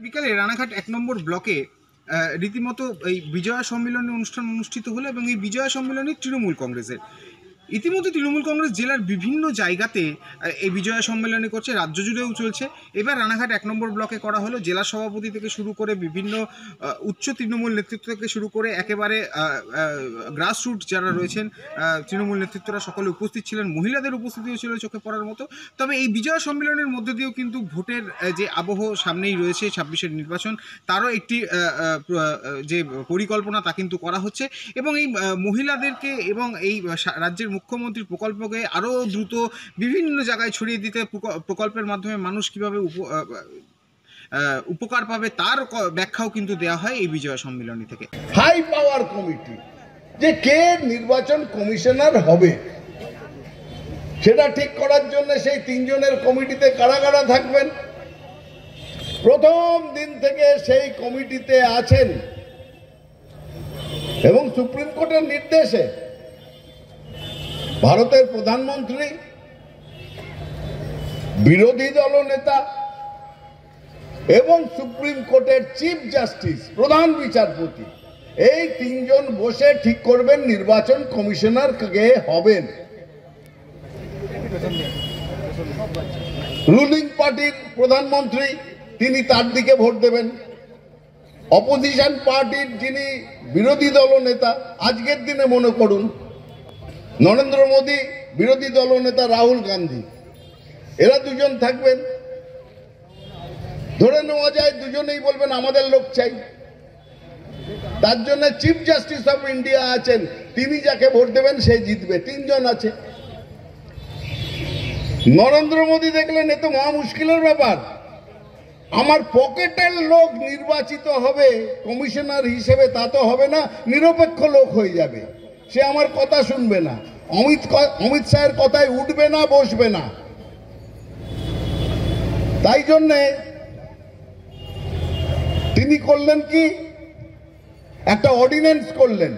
বিকালে রানাঘাট ১ নম্বর ব্লকে রীতিমতো এই বিজয়া সম্মেলনী অনুষ্ঠান অনুষ্ঠিত হলো এবং এই বিজয়া সম্মেলনী তৃণমূল কংগ্রেসের। ইতিমধ্যে তৃণমূল কংগ্রেস জেলার বিভিন্ন জায়গাতে এই বিজয়া সম্মেলনী করছে, রাজ্য জুড়েও চলছে। এবার রানাঘাট ১ নম্বর ব্লকে করা হলো। জেলা সভাপতি থেকে শুরু করে বিভিন্ন উচ্চ তৃণমূল নেতৃত্ব থেকে শুরু করে একেবারে গ্রাসরুট যারা রয়েছেন তৃণমূল নেতৃত্বরা সকলে উপস্থিত ছিলেন। মহিলাদের উপস্থিতিও ছিল চোখে পড়ার মতো। তবে এই বিজয়া সম্মেলনের মধ্যে দিয়েও কিন্তু ভোটের যে আবহ সামনেই রয়েছে, ২৬-এর নির্বাচন, তারও একটি যে পরিকল্পনা তা কিন্তু করা হচ্ছে এবং এই মহিলাদেরকে এবং এই রাজ্যের মুখ্যমন্ত্রীর প্রকল্পকে আরও দ্রুত বিভিন্ন জায়গায় ছড়িয়ে দিতে, প্রকল্পের মাধ্যমে মানুষ কীভাবে উপকার পাবে তার ব্যাখ্যাও কিন্তু দেওয়া হয় এই বিজয়া সম্মেলনী থেকে। হাই পাওয়ার কমিটি যে কে নির্বাচন কমিশনার হবে সেটা ঠিক করার জন্য সেই ৩ জনের কমিটিতে কারা কারা থাকবেন, প্রথম দিন থেকে সেই কমিটিতে আছেন এবং সুপ্রিম কোর্টের নির্দেশে ভারতের প্রধানমন্ত্রী, বিরোধী দলনেতা এবং সুপ্রিম কোর্টের চিফ জাস্টিস, প্রধান বিচারপতি, এই ৩ জন বসে ঠিক করবেন নির্বাচন কমিশনার কে হবেন। রুলিং পার্টির প্রধানমন্ত্রী তিনি তার দিকে ভোট দেবেন, অপোজিশন পার্টির যিনি বিরোধী দলনেতা, আজকের দিনে মনে করুন নরেন্দ্র মোদী, বিরোধী দলনেতা রাহুল গান্ধী, এরা দুজন থাকবেন। ধরে নেওয়া যায় দুজনেই বলবেন আমাদের লোক চাই, তার জন্য চিফ জাস্টিস অফ ইন্ডিয়া আছেন, তিনি যাকে ভোট দেবেন সে জিতবে। ৩ জন আছে। নরেন্দ্র মোদী দেখলেন এ তো মহা মুশকিলের ব্যাপার, আমার পকেটের লোক নির্বাচিত হবে কমিশনার হিসেবে, তা তো হবে না, নিরপেক্ষ লোক হয়ে যাবে, সে আমার কথা শুনবে না, অমিত শাহের কথায় উঠবে না, বসবে না। তাই জন্যে তিনি করলেন কি, একটা অর্ডিন্যান্স করলেন।